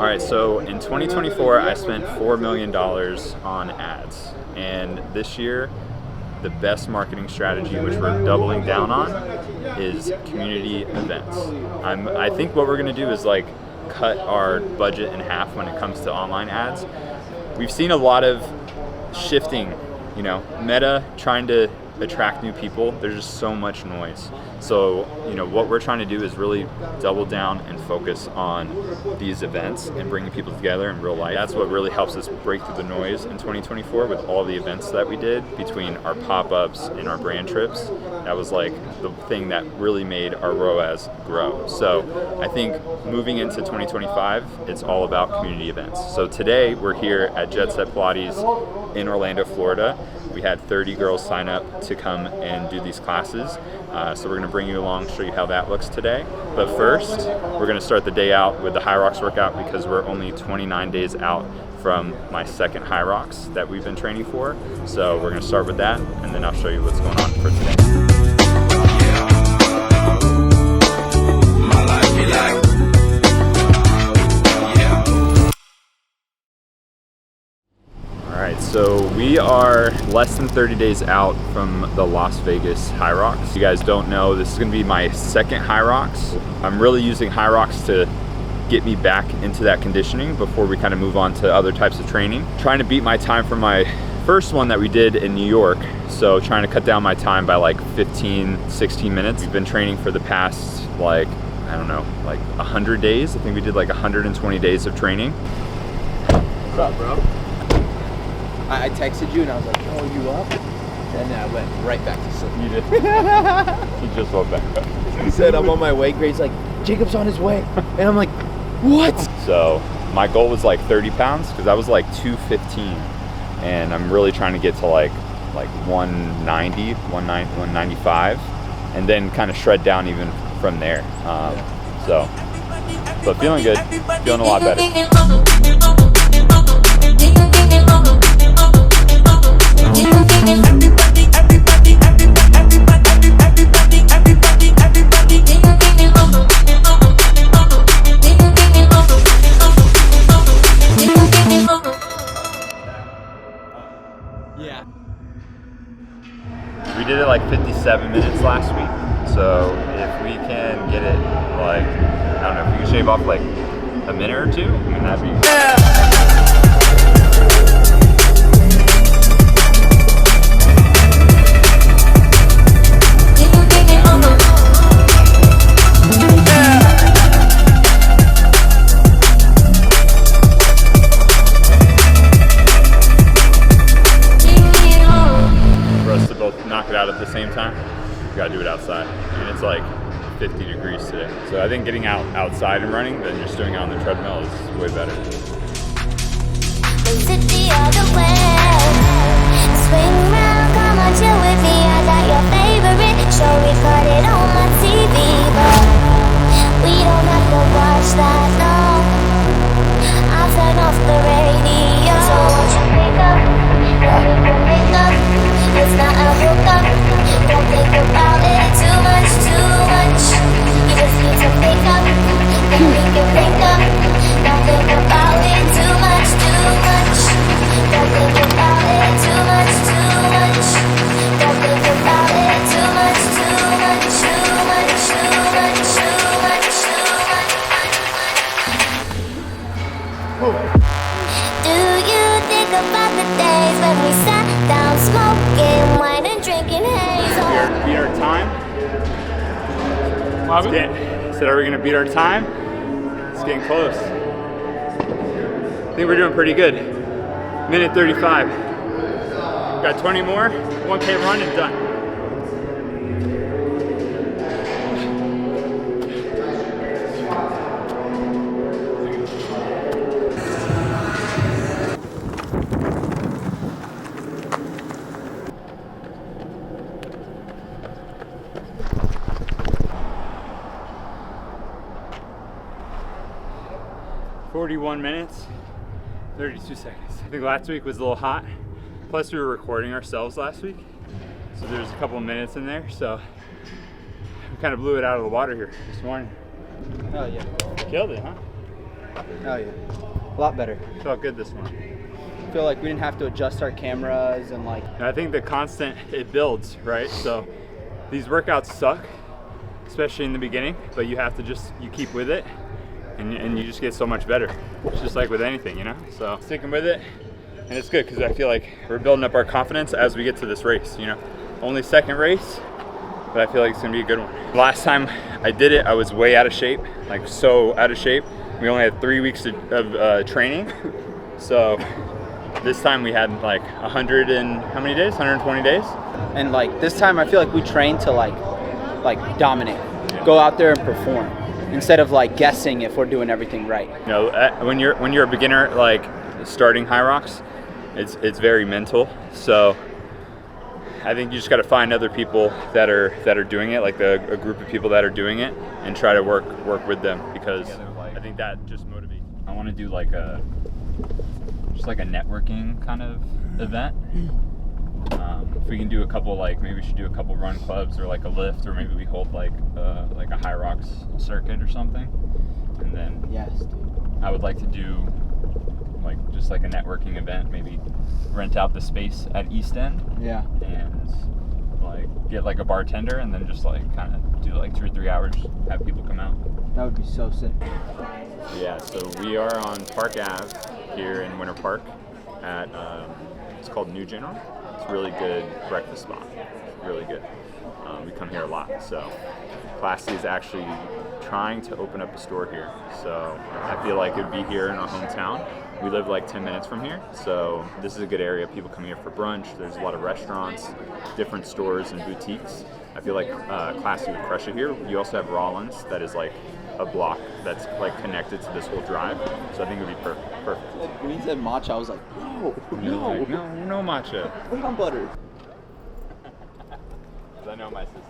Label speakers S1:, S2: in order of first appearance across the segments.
S1: All right, so in 2024, I spent $4 million on ads. And this year, the best marketing strategy, which we're doubling down on, is community events. I think what we're gonna do is like cut our budget in half when it comes to online ads. We've seen a lot of shifting, you know, Meta trying to attract new people. There's just so much noise. So, you know, what we're trying to do is really double down and focus on these events and bringing people together in real life. That's what really helps us break through the noise in 2024 with all the events that we did between our pop-ups and our brand trips. That was like the thing that really made our ROAS grow. So I think moving into 2025, it's all about community events. So today we're here at Jet Set Pilates in Orlando, Florida. We had 30 girls sign up to come and do these classes. So we're gonna bring you along, show you how that looks today. But first, we're gonna start the day out with the High Rocks workout because we're only 29 days out from my second High Rocks that we've been training for. So we're gonna start with that, and then I'll show you what's going on for today. So we are less than 30 days out from the Las Vegas High Rocks. If you guys don't know, this is gonna be my second High Rocks. I'm really using High Rocks to get me back into that conditioning before we kind of move on to other types of training. Trying to beat my time from my first one that we did in New York. So trying to cut down my time by like 15, 16 minutes. We've been training for the past like, I don't know, like 100 days. I think we did like 120 days of training.
S2: What's up, bro? I texted you and I was like, oh, you up? And then I went right back to sleep.
S1: You did? You just woke back up.
S2: He said I'm on my way. Grace's like, Jacob's on his way. And I'm like, what?
S1: So my goal was like 30 pounds because I was like 215. And I'm really trying to get to like 190, 195. And then kind of shred down even from there. So, but feeling good, feeling a lot better.
S2: Yeah.
S1: We did it like 57 minutes last week. So if we can get it like, I don't know, if we can shave off like a minute or two, I mean, that'd be... at the same time, you gotta do it outside. I mean, it's like 50 degrees today. So I think getting outside and running than just doing it on the treadmill is way better. Swing round, come on, chill with me. I got your favorite show recorded on my TV, but we don't have to watch that, no. I'll turn off the radio. So won't you pick up, then we can pick up. It's not a hookup. Don't think about it too much, too much. You just need to pick up, then we can pick up. Don't think about it too much, too much. Don't think about it too much, too much. Don't think about it too much, too much, too much, too much, too much, too much. Do you think about the days when we sat down smoking wine and drinking haze? Beat our time. Said, are we gonna beat our time? It's getting close. I think we're doing pretty good. Minute 35. Got 20 more, 1K run and done. "41 minutes, 32 seconds. I think last week was a little hot. Plus we were recording ourselves last week. So there's a couple of minutes in there. So we kind of blew it out of the water here this morning.
S2: Oh yeah.
S1: Killed it, huh?
S2: Oh yeah, a lot better.
S1: Felt good this one.
S2: I feel like we didn't have to adjust our cameras and like.
S1: And I think the constant, it builds, right? So these workouts suck, especially in the beginning, but you have to you keep with it and you just get so much better. It's just like with anything, you know? So sticking with it, and it's good because I feel like we're building up our confidence as we get to this race, you know? Only second race, but I feel like it's gonna be a good one. Last time I did it, I was way out of shape, like so out of shape. We only had 3 weeks of training. So this time we had like 100 and how many days? 120 days?
S2: And like this time I feel like we trained to like dominate. Yeah. Go out there and perform instead of like guessing if we're doing everything right.
S1: You know, when you're a beginner, like starting High Rocks, it's very mental. So I think you just got to find other people that are doing it, like a group of people that are doing it, and try to work with them, because I think that just motivates. I want to do like just like a networking kind of event. If we can do a couple, like maybe we should do a couple run clubs or like a lift, or maybe we hold like a High Rocks circuit or something. And then
S2: yes, dude.
S1: I would like to do like just like a networking event, maybe rent out the space at East End.
S2: Yeah.
S1: And like get like a bartender, and then just like kind of do like 2 or 3 hours, have people come out.
S2: That would be so sick.
S1: Yeah, so we are on Park Ave here in Winter Park at it's called New General. It's a really good breakfast spot, really good. We come here a lot. So Klassy is actually trying to open up a store here, so I feel like it would be here in our hometown. We live like 10 minutes from here, so this is a good area. People come here for brunch. There's a lot of restaurants, different stores and boutiques. I feel like Klassy would crush it here. You also have Rollins, that is like a block that's like connected to this whole drive, so I think it would be perfect.
S2: When he said matcha, I was like, no,
S1: Like, no matcha.
S2: Put on butter.
S1: I know my sister.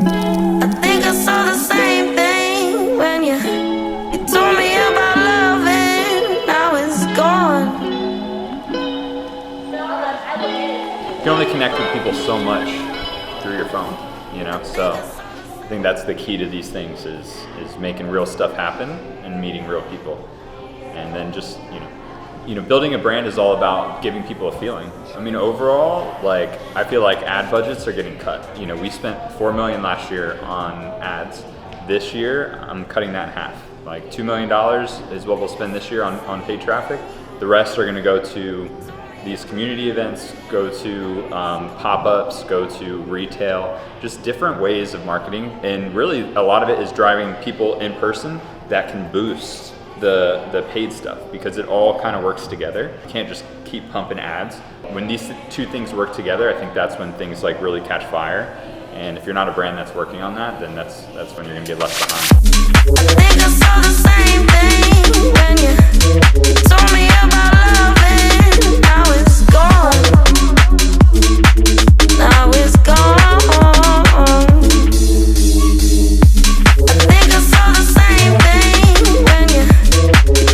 S3: I think I saw the same thing when you told me about love and now it's gone.
S1: You can only connect with people so much through your phone, you know? So I think that's the key to these things is making real stuff happen and meeting real people. And then just, you know, building a brand is all about giving people a feeling. I mean, overall, like, I feel like ad budgets are getting cut. You know, we spent $4 million last year on ads. This year, I'm cutting that in half. Like $2 million is what we'll spend this year on paid traffic. The rest are gonna go to these community events, go to pop-ups, go to retail, just different ways of marketing. And really, a lot of it is driving people in person that can boost the paid stuff, because it all kind of works together. You can't just keep pumping ads. When these two things work together, I think that's when things like really catch fire. And if you're not a brand that's working on that, then that's when you're gonna get left behind.
S3: I think I saw the same thing when you told me about love and now it's gone. Now it's gone. I think I saw the same thing when you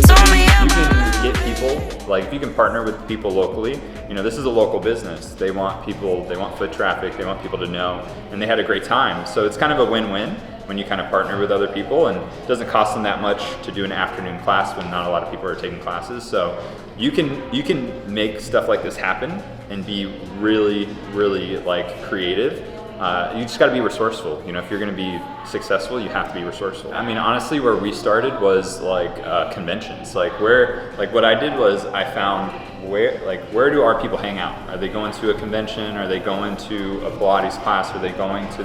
S3: told me about.
S1: You can get people, like if you can partner with people locally, you know, this is a local business. They want people, they want foot traffic, they want people to know, and they had a great time. So it's kind of a win-win when you kind of partner with other people, and it doesn't cost them that much to do an afternoon class when not a lot of people are taking classes. So you can make stuff like this happen and be really, really like creative. You just got to be resourceful. You know, if you're going to be successful, you have to be resourceful. I mean, honestly, where we started was like conventions. Like what I did was I found where do our people hang out? Are they going to a convention? Are they going to a Pilates class? Are they going to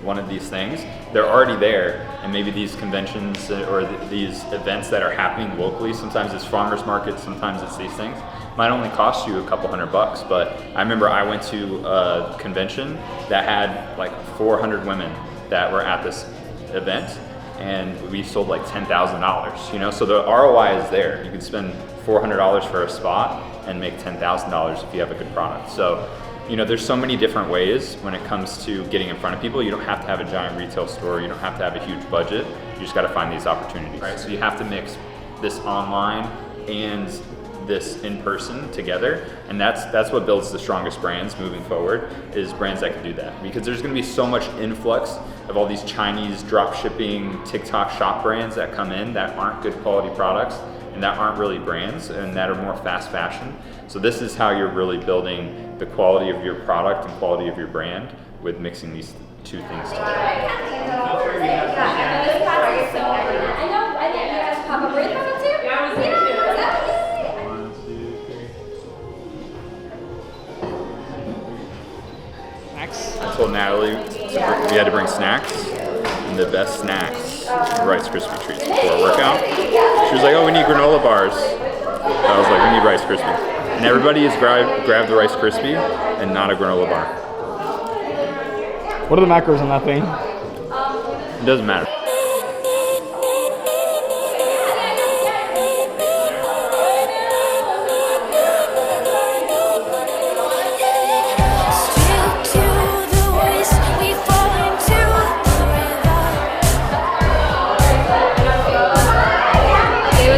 S1: one of these things? They're already there, and maybe these conventions or these events that are happening locally, sometimes it's farmers markets, sometimes it's these things, might only cost you a couple $100. But I remember I went to a convention that had like 400 women that were at this event, and we sold like $10,000, you know? So the ROI is there. You can spend $400 for a spot and make $10,000 if you have a good product. So, you know, there's so many different ways when it comes to getting in front of people. You don't have to have a giant retail store. You don't have to have a huge budget. You just got to find these opportunities. Right? So you have to mix this online and this in person together, and that's what builds the strongest brands moving forward, is brands that can do that. Because there's going to be so much influx of all these Chinese drop shipping TikTok shop brands that come in that aren't good quality products and that aren't really brands and that are more fast fashion. So this is how you're really building the quality of your product and quality of your brand with mixing these two things together. I told Natalie we had to bring snacks, and the best snacks were Rice Krispie treats before a workout. She was like, "Oh, we need granola bars." I was like, "We need Rice Krispies." And everybody has grabbed the Rice Krispie and not a granola bar.
S4: What are the macros on that thing?
S1: It doesn't matter.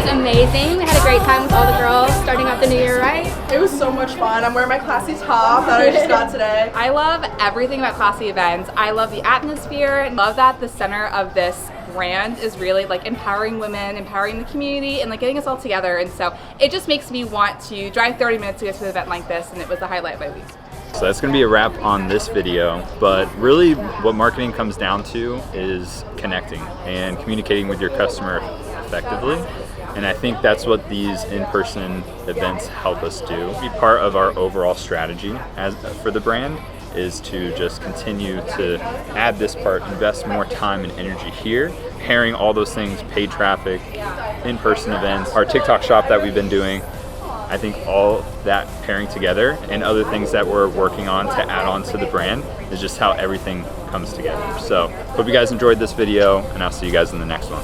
S5: Amazing. We had a great time with all the girls starting out the new year, right?
S6: It was so much fun. I'm wearing my Klassy top that I just got today.
S5: I love everything about Klassy events. I love the atmosphere and love that the center of this brand is really like empowering women, empowering the community, and like getting us all together. And so it just makes me want to drive 30 minutes to go to an event like this, and it was the highlight of my week.
S1: So that's going to be a wrap on this video, but really what marketing comes down to is connecting and communicating with your customer effectively. And I think that's what these in-person events help us do. Be part of our overall strategy for the brand is to just continue to add this part, invest more time and energy here, pairing all those things, paid traffic, in-person events, our TikTok shop that we've been doing. I think all that pairing together and other things that we're working on to add on to the brand is just how everything comes together. So hope you guys enjoyed this video, and I'll see you guys in the next one.